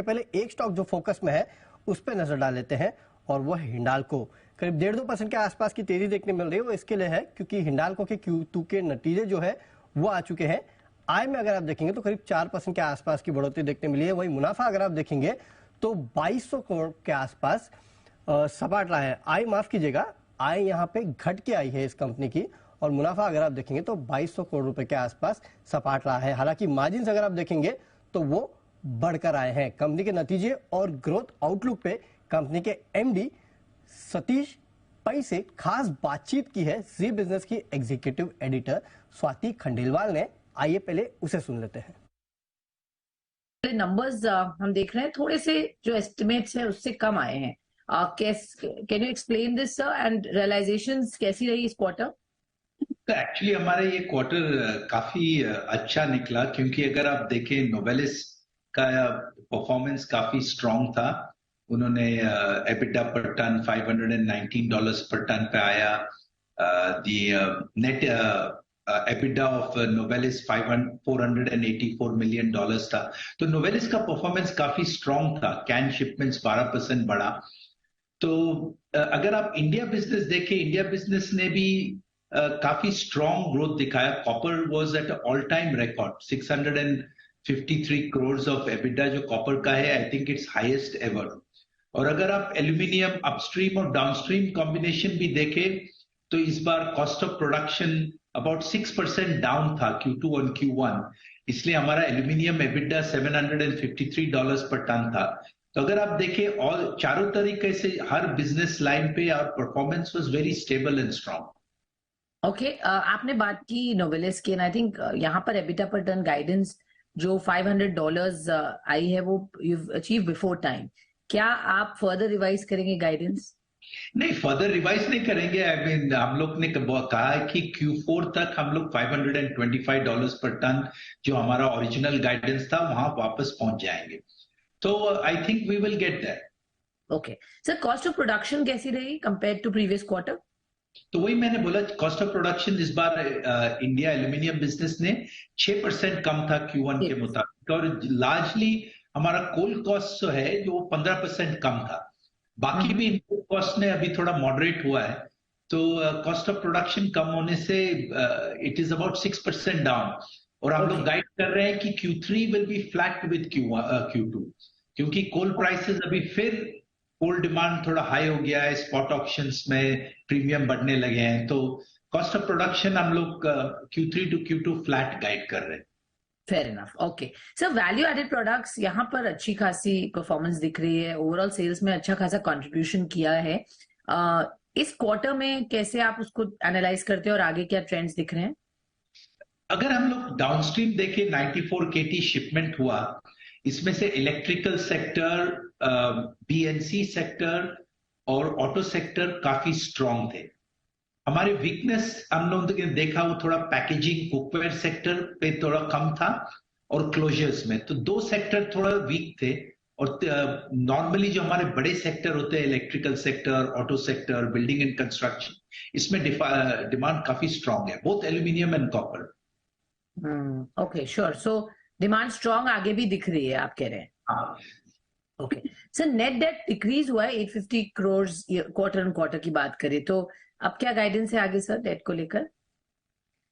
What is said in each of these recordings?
पहले एक स्टॉक जो फोकस में है उस पर नजर डाल लेते हैं और वो है हिंडाल्को। करीब 1.5-2% के आसपास की तेजी देखने मिल रही है। वो इसके लिए है क्योंकि हिंडाल्को के Q2 के नतीजे जो है वो आ चुके हैं। आय में अगर आप देखेंगे तो करीब 4% के आसपास की बढ़ोतरी देखने मिली है। वही मुनाफा अगर आप देखेंगे तो 2200 करोड़ के आसपास सपाट रहा है। आय माफ कीजिएगा, आय यहाँ पे घट के आई है इस कंपनी की, और मुनाफा अगर आप देखेंगे तो 2200 करोड़ रुपए के आसपास सपाट रहा है। हालांकि मार्जिन अगर आप देखेंगे तो वो बढ़कर आए हैं। कंपनी के नतीजे और ग्रोथ आउटलुक पे कंपनी के एमडी सतीश पै से खास बातचीत की है जी बिजनेस की एग्जीक्यूटिव एडिटर स्वाति खंडेलवाल ने। आइए पहले उसे सुन लेते हैं। नंबर्स हम देख रहे हैं थोड़े से जो एस्टिमेट्स है उससे कम आए हैं। Can you explain this sir, and realisations कैसी रही इस क्वार्टर? तो एक्चुअली हमारे ये क्वार्टर काफी अच्छा निकला, क्योंकि अगर आप देखें नोवेलिस का परफॉर्मेंस काफी स्ट्रांग था। उन्होंने एबिटा पर टन $519 पर टन पे आया। The net EBITDA of Novelis $484 million था। तो नोवेलिस का परफॉर्मेंस काफी स्ट्रांग था। कैन शिपमेंट्स 12% बढ़ा। तो अगर आप इंडिया बिजनेस देखें, इंडिया बिजनेस ने भी काफी स्ट्रांग ग्रोथ दिखाया। Copper was at all time record 653 crore of EBITDA जो कॉपर का है। I think it's highest ever. और अगर आप एल्यूमिनियम अपस्ट्रीम और डाउनस्ट्रीम कॉम्बिनेशन भी देखें तो इस बार cost of production about 6% down था Q2 और Q1। इसलिए हमारा एल्यूमिनियम एबिटा $753 पर टन था। तो अगर आप देखें और चारों तरीके से हर बिजनेस लाइन पे और performance was very stable and strong. Okay, आपने बात की नोवेलिस की, एंड आई थिंक यहाँ पर एबिटा पर टन गाइडेंस जो $500 आई है वो यू अचीव बिफोर टाइम। क्या आप फर्दर रिवाइज करेंगे गाइडेंस? नहीं, फर्दर रिवाइज नहीं करेंगे। आई मीन हम लोग ने कहा है कि Q4 तक हम लोग $525 पर टन जो हमारा ओरिजिनल गाइडेंस था वहां वापस पहुंच जाएंगे। तो I think we will get that. Okay sir, cost of production कैसी रही कंपेयर टू प्रीवियस क्वार्टर? तो वही मैंने बोला, कॉस्ट ऑफ प्रोडक्शन इस बार इंडिया एल्यूमिनियम बिजनेस ने 6% कम था Q1 के मुताबिक, और लार्जली हमारा कोल कॉस्ट जो है जो 15% कम था। बाकी भी इनपुट कॉस्ट ने अभी थोड़ा मॉडरेट हुआ है। तो कॉस्ट ऑफ प्रोडक्शन कम होने से इट इज अबाउट 6% डाउन। और हम लोग गाइड कर रहे हैं कि Q3 will be flat with Q2, क्योंकि कोल प्राइसेस अभी फिर कोल डिमांड थोड़ा हाई हो गया है। स्पॉट ऑक्शंस में प्रीमियम बढ़ने लगे हैं। तो कॉस्ट ऑफ प्रोडक्शन हम लोग Q3 to Q2 flat guide कर रहे हैं। Fair enough. Okay sir, value added products यहाँ पर अच्छी खासी परफॉर्मेंस दिख रही है। ओवरऑल सेल्स में अच्छा खासा कंट्रीब्यूशन किया है। इस क्वार्टर में कैसे आप उसको एनालाइज करते हैं और आगे क्या ट्रेंड्स दिख रहे हैं? अगर हम लोग डाउनस्ट्रीम देखें, 94 KT शिपमेंट हुआ। इसमें से इलेक्ट्रिकल सेक्टर, BNC सेक्टर और ऑटो सेक्टर काफी स्ट्रांग थे। हमारे वीकनेस हम लोगों ने देखा वो थोड़ा पैकेजिंग कुकवेयर सेक्टर पे थोड़ा कम था, और क्लोजर्स में। तो दो सेक्टर थोड़ा वीक थे। और नॉर्मली जो हमारे बड़े सेक्टर होते हैं, electrical sector, auto sector, building and construction, इसमें डिमांड काफी स्ट्रांग है, both aluminium and copper. Okay sure. So demand strong आगे भी दिख रही है, आप कह रहे हैं? हाँ। Okay sir, net date decrease हुआ है 850 करोड़ क्वार्टर ऑन क्वार्टर की बात करें तो अब क्या गाइडेंस है आगे सर डेट को लेकर?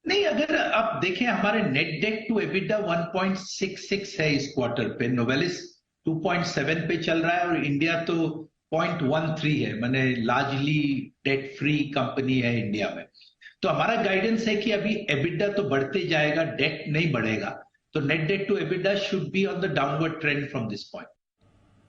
नहीं, अगर आप देखें हमारे नेट डेट टू एबिटा 1.66 है इस क्वार्टर पे। नोवेलिस 2.7 पे चल रहा है और इंडिया तो 0.13 है। माने लार्जली डेट फ्री कंपनी है इंडिया में। तो हमारा गाइडेंस है कि अभी एबिटा तो बढ़ते जाएगा, डेट नहीं बढ़ेगा। तो net debt to EBITDA should be on the downward trend from this point.